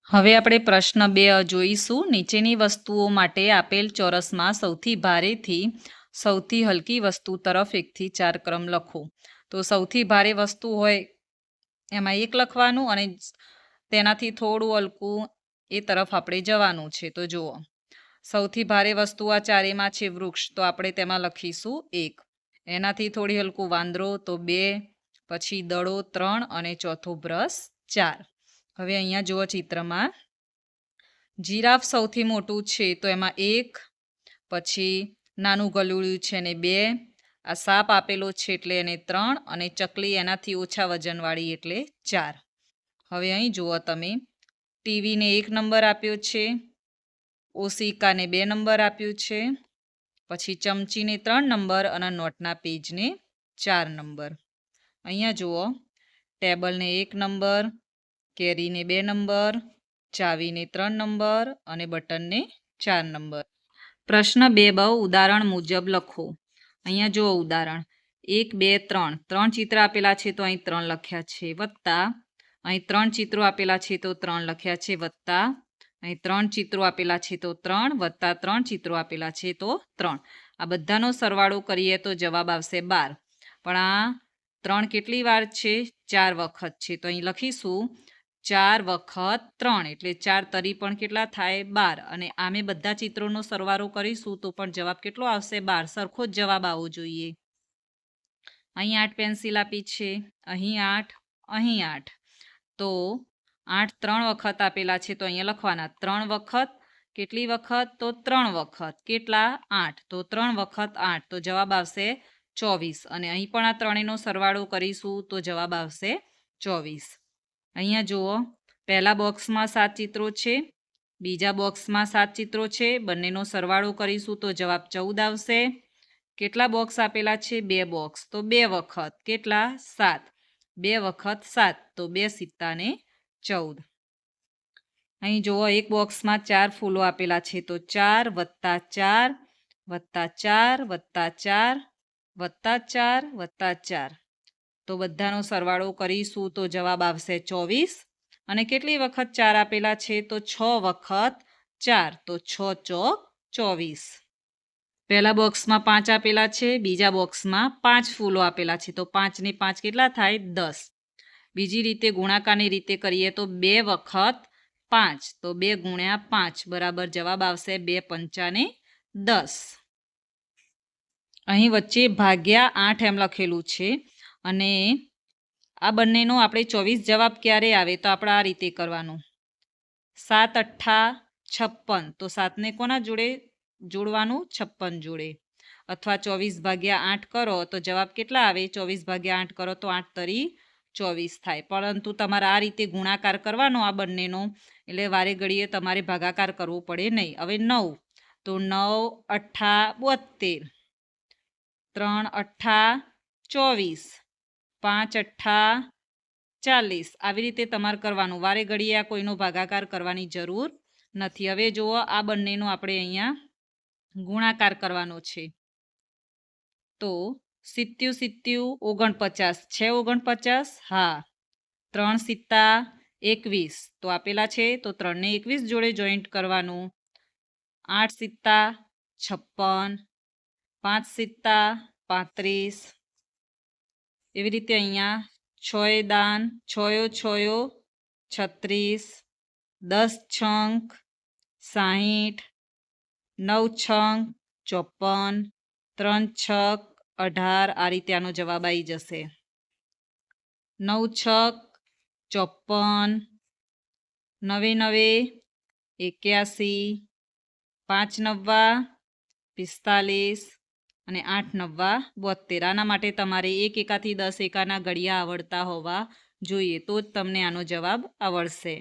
હવે આપણે પ્રશ્ન 2 જોઈશું. નીચેની વસ્તુઓ માટે આપેલ ચોરસમાં સૌથી ભારેથી સૌથી હલકી વસ્તુ તરફ 1 થી 4 ક્રમ લખો. તો સૌથી ભારે વસ્તુ હોય એમાં 1 લખવાનું અને તેનાથી થોડું હલકું એ તરફ આપણે જવાનું છે. તો જુઓ, સૌથી ભારે વસ્તુ આ ચારેમાં છે વૃક્ષ, તો આપણે તેમાં લખીશું 1. એનાથી થોડી હલકું વાંદરો, તો 2. પછી દડો 3 અને ચોથો બ્રશ 4. હવે અહીંયા જુઓ ચિત્રમાં, જીરાફ સૌથી મોટું છે તો એમાં 1, પછી નાનું ગલુડિયું છે ને 2, આ સાપ આપેલો છે એટલે એને 3 અને ચકલી એનાથી ઓછા વજનવાળી એટલે 4. હવે અહીં જુઓ તમે, ટીવીને 1 નંબર આપ્યો છે, ઓશિકાને 2 નંબર આપ્યું છે, પછી ચમચીને 3 નંબર અને નોટના પેજને 4 નંબર. અહીંયા જુઓ, ટેબલને 1 નંબર, કેરીને 2 નંબર, ચાવીને 3 નંબર અને બટનને 4 નંબર. પ્રશ્ન 2 ઉદાહરણ મુજબ લખો. અહીંયા જુઓ ઉદાહરણ 1, 2, 3. 3 ચિત્ર આપેલા છે તો અહીં 3 લખ્યા છે, વત્તા અહીં 3 ચિત્રો આપેલા છે તો 3 લખ્યા છે, વત્તા અહીં 3 ચિત્રો આપેલા છે તો 3, વત્તા 3 ચિત્રો આપેલા છે તો 3. આ બધાનો સરવાળો કરીએ તો જવાબ આવશે 12. પણ આ 3 કેટલી વાર છે? 4 વખત છે. તો અહીં લખીશું 4 વખત 3 એટલે 4 તરી પણ કેટલા થાય? 12. અને આમે બધા ચિત્રોનો સરવાળો કરીશું તો પણ જવાબ કેટલો આવશે? 12. સરખો જ જવાબ આવવો જોઈએ. અહીં 8 પેન્સિલ આપી છે, અહીં 8, અહીં 8. તો 8 3 વખત આપેલા છે તો અહીંયા લખવાના 3 વખત. કેટલી વખત? તો 3 વખત. કેટલા? 8. તો 3 વખત 8, તો જવાબ આવશે 24. અને અહીં પણ આ ત્રણેયનો સરવાળો કરીશું તો જવાબ આવશે 24. અહીંયા જુઓ, પહેલા બોક્સમાં 7 ચિત્રો છે, બીજા બોક્સમાં 7 ચિત્રો છે, બંનેનો સરવાળો કરીશું તો જવાબ 14 આવશે. કેટલા બોક્સ આપેલા છે? 2 બોક્સ, તો 2 વખત કેટલા? 7. 2 વખત 7, તો 2 સિત્તાને 14. અહીં જુઓ, એક બોક્સમાં 4 ફૂલો આપેલા છે તો 4 વત્તા 4 વત્તા 4 વત્તા 4 વત્તા 4 વત્તા 4. તો બધાનો સરવાળો કરીશું તો જવાબ આવશે 24. અને કેટલી વખત 4 આપેલા છે? તો 6 વખત 4, તો 6 ચોક 24. પહેલા બોક્સમાં 5 આપેલા છે, બીજા બોક્સમાં 5 ફૂલો આપેલા છે તો 5 ને 5 કેટલા થાય? 10. બીજી રીતે ગુણાકારની રીતે કરીએ તો 2 વખત 5, તો 2 ગુણ્યા 5 બરાબર જવાબ આવશે 2 પંચાને 10. અહીં વચ્ચે ભાગ્યા 8 એમ લખેલું છે અને આ બંનેનો આપણે 24 જવાબ ક્યારે આવે? તો આપણે આ રીતે કરવાનું, 7 અઠ્ઠા 56, તો 7ને કોના જોડે જોડવાનું? 56 જોડે. અથવા 24 ભાગ્યા 8 કરો તો જવાબ કેટલા આવે? 24 ભાગ્યા 8 કરો તો 8 તરી 24 થાય. પરંતુ તમારે આ રીતે ગુણાકાર કરવાનો આ બંનેનો, એટલે વારે ઘડીએ તમારે ભાગાકાર કરવો પડે નહીં. હવે 9, તો 9 અઠ્ઠા 72, 3 અઠ્ઠા 24, 5 અઠ્ઠા 40. આવી રીતે તમારે કરવાનું, વારે ઘડીએ આ કોઈનો ભાગાકાર કરવાની જરૂર નથી. હવે જુઓ, આ બંનેનો આપણે અહીંયા ગુણાકાર કરવાનો છે. તો 70 49 છે, 49? હા. 3 સિત્તા 21, તો આપેલા છે તો 3 ને 21 જોડે જોઈન્ટ કરવાનું. 8 સિત્તા 56, 5 સિત્તા 35. એવી રીતે અહીંયા 6 દાન 6 36, 10 છંક 60, 9 છંક 54, 3 છક 18. આ રીતે આનો જવાબ આવી જશે. 9 છક 54, 9 9 81, 5 નવ્વા 45 અને 8 નવ્વા 72. આના માટે તમારે 1 એકાથી 10 એકાના ઘડિયા આવડતા હોવા જોઈએ, તો જ તમને આનો જવાબ આવડશે.